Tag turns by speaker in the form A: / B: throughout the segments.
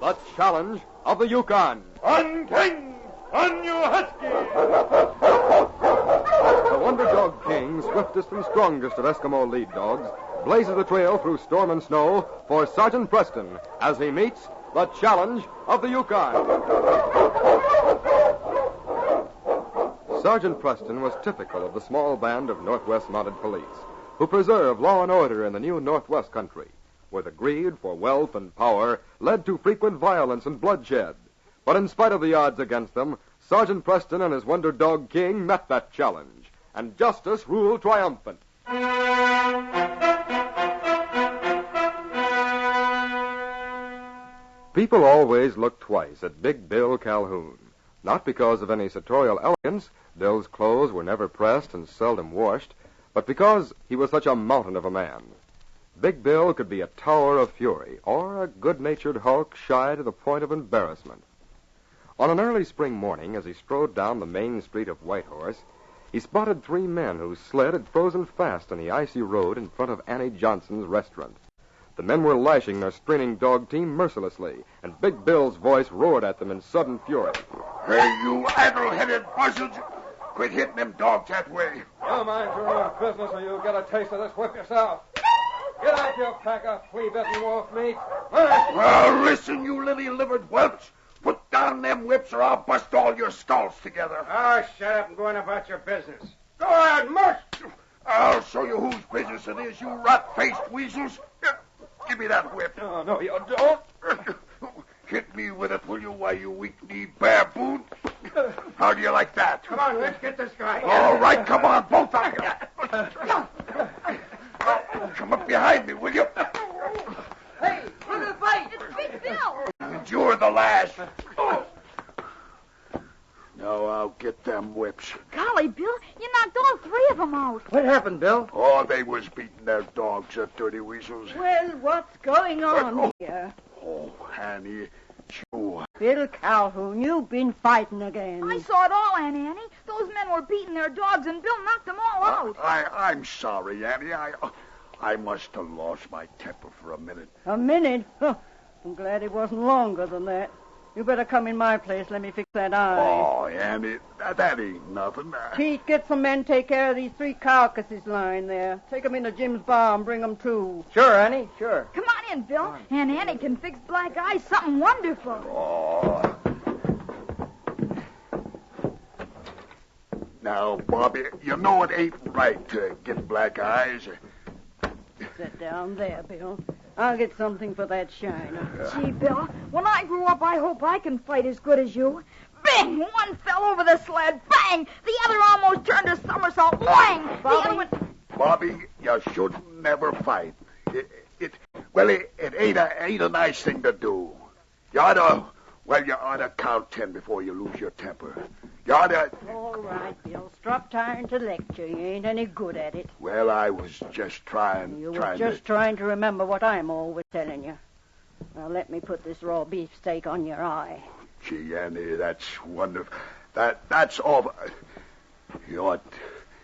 A: the challenge of the Yukon.
B: On King! On you husky!
A: The Wonder Dog King, swiftest and strongest of Eskimo lead dogs, blazes the trail through storm and snow for Sergeant Preston as he meets the challenge of the Yukon. Sergeant Preston was typical of the small band of Northwest Mounted Police who preserve law and order in the new Northwest country, where the greed for wealth and power led to frequent violence and bloodshed. But in spite of the odds against them, Sergeant Preston and his Wonder Dog King met that challenge, and justice ruled triumphant. People always look twice at Big Bill Calhoun, not because of any sartorial elegance. Bill's clothes were never pressed and seldom washed, but because he was such a mountain of a man. Big Bill could be a tower of fury or a good-natured hulk shy to the point of embarrassment. On an early spring morning, as he strode down the main street of Whitehorse, he spotted three men whose sled had frozen fast on the icy road in front of Annie Johnson's restaurant. The men were lashing their straining dog team mercilessly, and Big Bill's voice roared at them in sudden fury.
B: Hey, you addle-headed buzzards! Quit hitting them dogs that way.
A: You mind your own business or you'll get a taste of this whip yourself. Get out, you pack of flea-bitten wolf meat.
B: Well, listen, you lily-livered whelps. Put down them whips or I'll bust all your skulls together.
C: Oh, shut up and go on about your business. Go on, march!
B: I'll show you whose business it is, you rat-faced weasels. Here, give me that whip.
A: No, you don't.
B: Hit me with it, will you, why, you weak-kneed baboon? How do you like that?
C: Come on, let's get this guy.
B: All right, come on, both of you. Come up behind me, will you?
D: Hey, look at the fight. It's Big Bill.
B: And you're the last. Now I'll get them whips.
D: Golly, Bill, you knocked all three of them out.
C: What happened, Bill?
B: Oh, they was beating their dogs, the dirty weasels.
E: Well, what's going on here?
B: Oh, Annie, you.
E: Bill Calhoun, you've been fighting again.
D: I saw it all, Aunt Annie. Those men were beating their dogs, and Bill knocked them all out.
B: I'm sorry, Annie. I must have lost my temper for a minute.
E: A minute? Huh. I'm glad it wasn't longer than that. You better come in my place. Let me fix that eye.
B: Oh, Annie, that ain't nothing.
E: Pete, get some men take care of these three carcasses lying there. Take them into Jim's bar and bring them to.
C: Sure, Annie, sure.
D: Come on in, Bill. Aunt Annie can fix black eyes something wonderful.
B: Oh. Now, Bobby, you know it ain't right to get black eyes.
E: Sit down there, Bill. I'll get something for that shiner.
D: Gee, Bill, when I grow up, I hope I can fight as good as you. Bing! One fell over the sled. Bang! The other almost turned a somersault. Whang! The other one...
B: Bobby, you should never fight. It ain't a nice thing to do. You ought to count 10 before you lose your temper. You ought to...
E: All right, Bill. Stop trying to lecture. You ain't any good at it.
B: Well, I was just trying
E: to remember what I'm always telling you. Now, let me put this raw beefsteak on your eye.
B: Gee, Annie, that's wonderful. That's awful. You know, it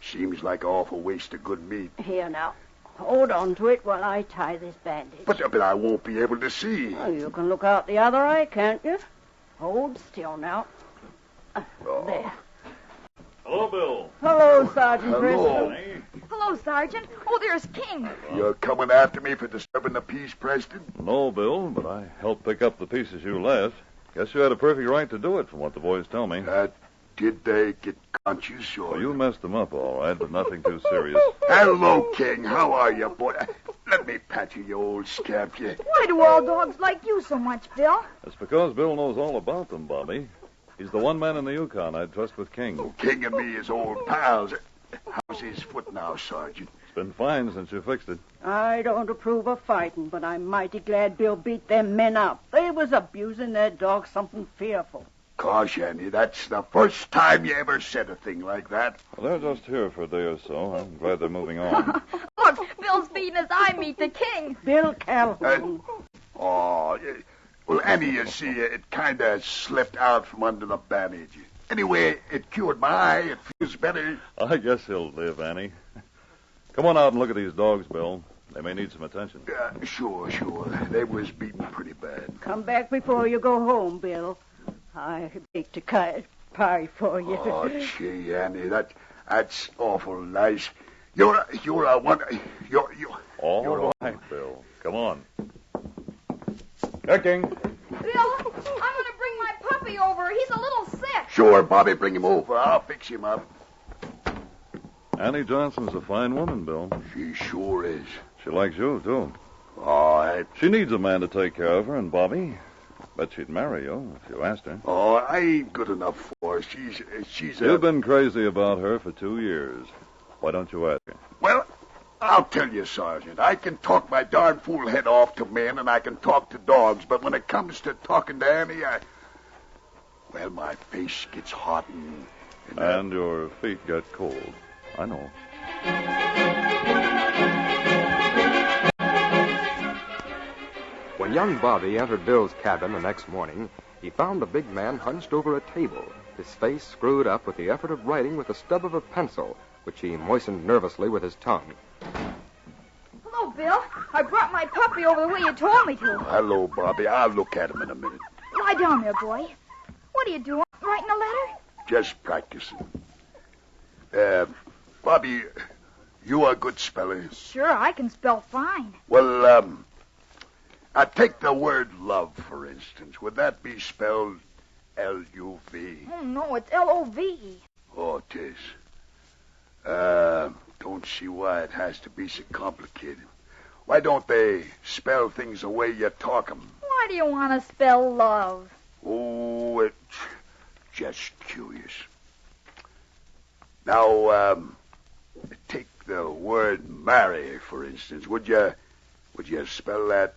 B: seems like an awful waste of good meat.
E: Here, now. Hold on to it while I tie this bandage.
B: But I won't be able to see.
E: Well, you can look out the other eye, can't you? Hold still now. There.
F: Hello, Bill.
E: Hello, Sergeant
B: Hello.
E: Preston.
D: Hello, Sergeant. Oh, there's King.
B: You're coming after me for disturbing the peace, Preston?
F: No, Bill, but I helped pick up the pieces you left. Guess you had a perfect right to do it, from what the boys tell me.
B: Did they get conscious, or...
F: Well, you messed them up, all right, but nothing too serious.
B: Hello, King. How are you, boy? Let me pat you, you old scamp, you.
D: Why do all dogs like you so much, Bill?
F: That's because Bill knows all about them, Bobby. He's the one man in the Yukon I'd trust with King.
B: King and me is old pals. How's his foot now, Sergeant?
F: It's been fine since you fixed it.
E: I don't approve of fighting, but I'm mighty glad Bill beat them men up. They was abusing their dog something fearful.
B: Gosh, Annie, that's the first time you ever said a thing like that.
F: Well, they're just here for a day or so. I'm glad they're moving on.
D: Look, Bill's feeding his eye meat to King.
E: Bill Calhoun.
B: Well, Annie, you see, it kind of slipped out from under the bandage. Anyway, it cured my eye. It feels better.
F: I guess he'll live, Annie. Come on out and look at these dogs, Bill. They may need some attention.
B: Sure. They was beaten pretty bad.
E: Come back before you go home, Bill. I baked a kite pie for you.
B: Oh, gee, Annie, that's awful nice. You're a one.
F: All right, Bill. Come on. King.
D: Bill, I'm going to bring my puppy over. He's a little sick.
B: Sure, Bobby, bring him over. I'll fix him up.
F: Annie Johnson's a fine woman, Bill.
B: She sure is.
F: She likes you, too.
B: Oh,
F: She needs a man to take care of her, and Bobby, bet she'd marry you if you asked her.
B: Oh, I ain't good enough for her. She's a...
F: You've been crazy about her for 2 years. Why don't you ask her?
B: Well, I'll tell you, Sergeant. I can talk my darn fool head off to men, and I can talk to dogs, but when it comes to talking to Annie, well, my face gets hot
F: And your feet get cold. I know.
A: When young Bobby entered Bill's cabin the next morning, he found the big man hunched over a table, his face screwed up with the effort of writing with the stub of a pencil, which he moistened nervously with his tongue.
D: Hello, Bill. I brought my puppy over the way you told me to.
B: Hello, Bobby. I'll look at him in a minute.
D: Lie down there, boy. What are you doing? Writing a letter?
B: Just practicing. Bobby, you a good speller?
D: Sure, I can spell fine.
B: Well, I take the word love, for instance. Would that be spelled L-U-V?
D: Oh, no, it's L-O-V-E.
B: Oh, it is. Don't see why it has to be so complicated. Why don't they spell things the way you talk 'em?
D: Why do you want to spell love?
B: Oh, it's just curious. Now, take the word marry, for instance. Would you spell that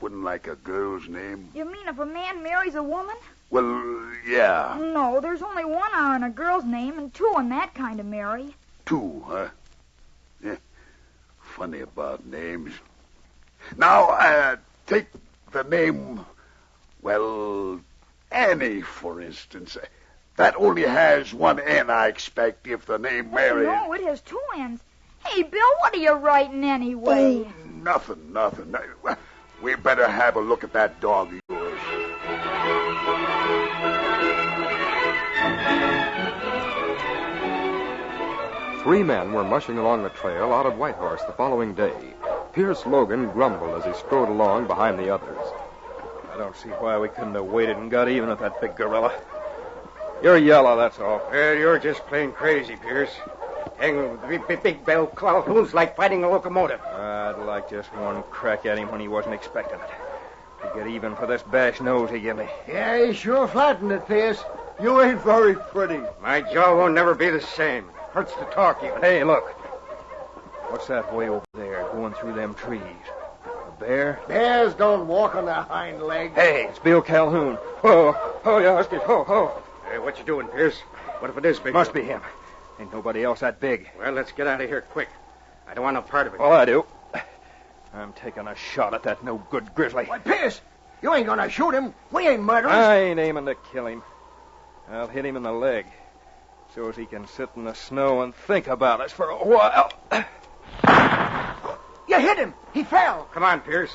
B: wouldn't like a girl's name?
D: You mean if a man marries a woman?
B: Well, yeah.
D: No, there's only one R in a girl's name and two in that kind of marry.
B: 2, huh? Yeah. Funny about names. Now, take the name, well, Annie, for instance. That only has 1 N, I expect, if the name Mary...
D: Oh, no, it has 2 N's. Hey, Bill, what are you writing anyway?
B: Oh, nothing. We better have a look at that dog of yours.
A: Three men were mushing along the trail out of Whitehorse the following day. Pierce Logan grumbled as he strode along behind the others.
C: I don't see why we couldn't have waited and got even with that big gorilla. You're yellow, that's all.
G: Well, you're just plain crazy, Pierce. Hanging with big bell Calhoun's like fighting a locomotive.
C: I'd like just one crack at him when he wasn't expecting it. To get even for this bash nose he gave me.
H: Yeah, he sure flattened it, Pierce. You ain't very pretty.
G: My jaw won't never be the same. Hurts to talk even.
C: Hey, look. What's that way over there going through them trees? A bear?
H: Bears don't walk on their hind legs.
C: Hey, it's Bill Calhoun. Oh, yeah, Huskies.
G: Hey, what you doing, Pierce? What if it is big?
C: Must be him. Ain't nobody else that big.
G: Well, let's get out of here quick. I don't want no part of it.
C: Well, I do. I'm taking a shot at that no-good grizzly.
H: Why, Pierce, you ain't gonna shoot him. We ain't murderers.
C: I ain't aiming to kill him. I'll hit him in the leg so as he can sit in the snow and think about us for a while.
H: You hit him. He fell.
G: Come on, Pierce.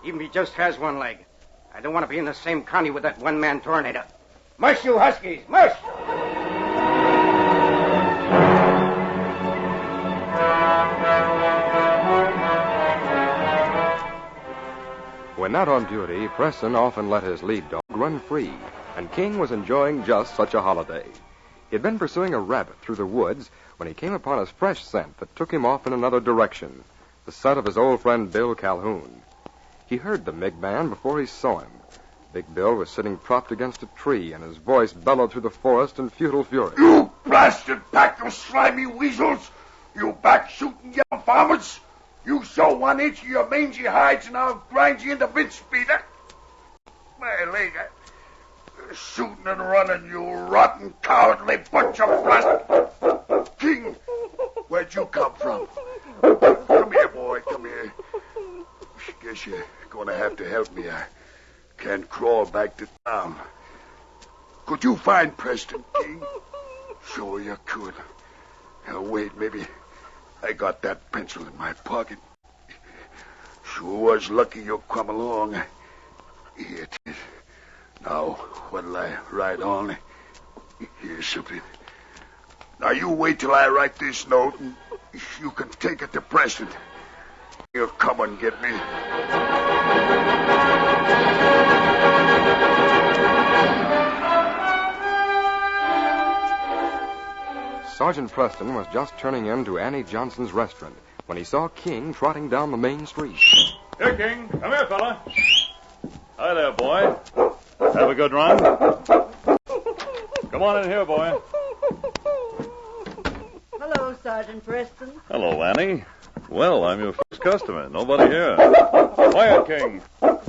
G: Even if he just has one leg. I don't want to be in the same county with that one-man tornado. Mush, you Huskies, mush!
A: When not on duty, Preston often let his lead dog run free, and King was enjoying just such a holiday. He had been pursuing a rabbit through the woods when he came upon a fresh scent that took him off in another direction, the scent of his old friend Bill Calhoun. He heard the big man before he saw him. Big Bill was sitting propped against a tree, and his voice bellowed through the forest in futile fury.
B: You blasted pack of slimy weasels! You back-shooting young farmers! You show 1 inch of your mangy hides, and I'll grind you into mincemeat. My leg, shooting and running, you rotten, cowardly bunch of blasted... King, where'd you come from? Come here, boy, come here. Guess you're going to have to help me. I can't crawl back to town. Could you find Preston, King? Sure you could. Now, wait, maybe I got that pencil in my pocket. Sure was lucky you come along. Here it is. Now, what'll I write on? Here's something. Now, you wait till I write this note, and you can take it to Preston. He'll come and get me.
A: Sergeant Preston was just turning into Annie Johnson's restaurant when he saw King trotting down the main street.
F: Here, King. Come here, fella. Hi there, boy. Have a good run. Come on in here, boy.
E: Hello, Sergeant Preston.
F: Hello, Annie. Well, I'm your first customer. Nobody here. Quiet, King.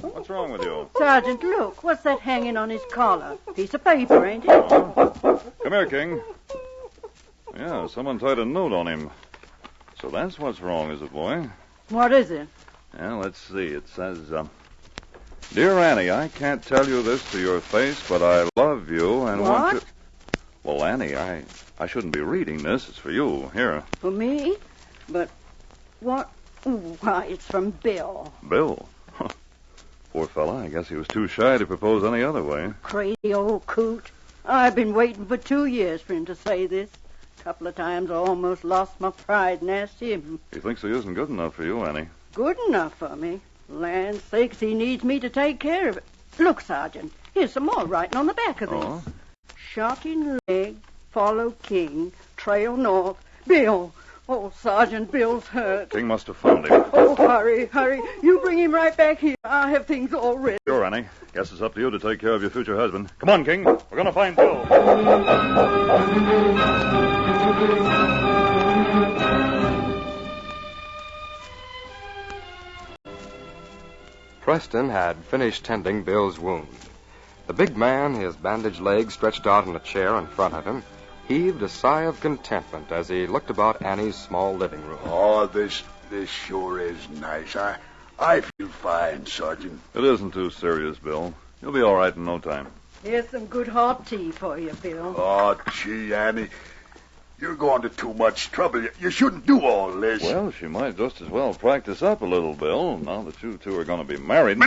F: What's wrong with you?
E: Sergeant, look. What's that hanging on his collar? Piece of paper, ain't it?
F: Oh. Come here, King. Yeah, someone tied a note on him. So that's what's wrong, is it, boy?
E: What is it?
F: Well, let's see. It says, Dear Annie, I can't tell you this to your face, but I love you and want to... Well, Annie, I shouldn't be reading this. It's for you. Here.
E: For me? But what? Oh, why, it's from Bill.
F: Bill? Poor fella. I guess he was too shy to propose any other way.
E: Crazy old coot. I've been waiting for 2 years for him to say this. A couple of times I almost lost my pride and asked him.
F: He thinks he isn't good enough for you, Annie.
E: Good enough for me? Land's sakes, he needs me to take care of it. Look, Sergeant, here's some more writing on the back of this.
F: Oh?
E: Shot in leg, follow King, trail north. Bill. Oh, Sergeant, Bill's hurt.
F: King must have found him.
E: Oh, hurry. You bring him right back here. I have things all ready.
F: Sure, Annie. Guess it's up to you to take care of your future husband. Come on, King. We're going to find Bill.
A: Preston had finished tending Bill's wound. The big man, his bandaged legs stretched out in a chair in front of him, heaved a sigh of contentment as he looked about Annie's small living room.
B: Oh, this sure is nice. I feel fine, Sergeant.
F: It isn't too serious, Bill. You'll be all right in no time.
E: Here's some good hot tea for you, Bill.
B: Oh, gee, Annie. You're going to too much trouble. You shouldn't do all this.
F: Well, she might just as well practice up a little, Bill, now that you two are going to be married.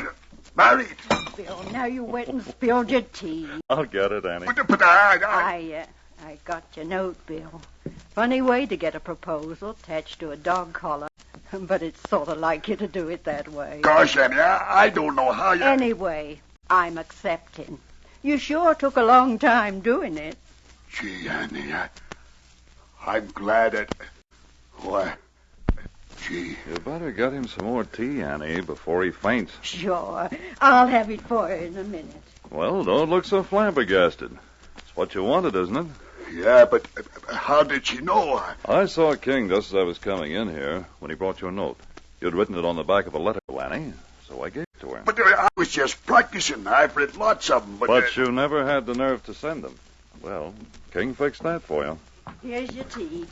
B: Married?
E: Bill, now you went and spilled your tea.
F: I'll get it, Annie.
B: But
E: I got your note, Bill. Funny way to get a proposal attached to a dog collar. But it's sort of like you to do it that way.
B: Gosh, Annie, I don't know how you...
E: Anyway, I'm accepting. You sure took a long time doing it.
B: Gee, Annie, I'm glad that... Why, gee.
F: You better get him some more tea, Annie, before he faints.
E: Sure. I'll have it for you in a minute.
F: Well, don't look so flabbergasted. It's what you wanted, isn't it?
B: Yeah, but how did she know?
F: I saw King just as I was coming in here when he brought you a note. You'd written it on the back of a letter to Annie, so I gave it to her.
B: But I was just practicing. I've read lots of them,
F: But you never had the nerve to send them. Well, King fixed that for you.
E: Here's your tea.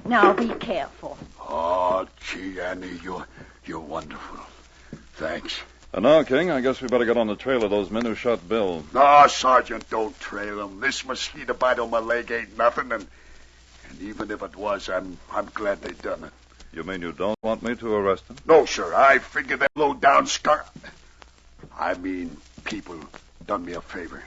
E: Now be careful.
B: Oh, gee, Annie, you're wonderful. Thanks.
F: And now, King, I guess we better get on the trail of those men who shot Bill.
B: No, Sergeant, don't trail them. This mosquito bite on my leg ain't nothing, and even if it was, I'm glad they done it.
F: You mean you don't want me to arrest them?
B: No, sir. I figure that low-down people done me a favor.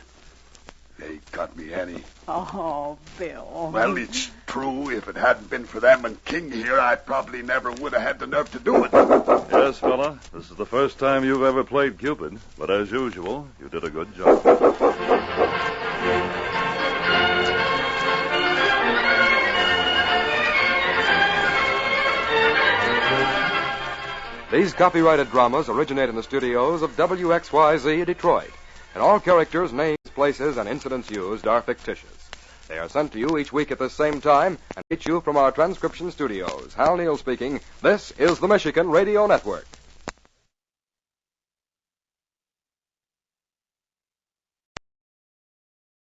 B: They got me, Annie.
E: Oh, Bill.
B: Well, it's true. If it hadn't been for them and King here, I probably never would have had the nerve to do it.
F: Yes, fella. This is the first time you've ever played Cupid. But as usual, you did a good job.
A: These copyrighted dramas originate in the studios of WXYZ Detroit, and all characters, names, places, and incidents used are fictitious. They are sent to you each week at the same time and reach you from our transcription studios. Hal Neal speaking. This is the Michigan Radio Network.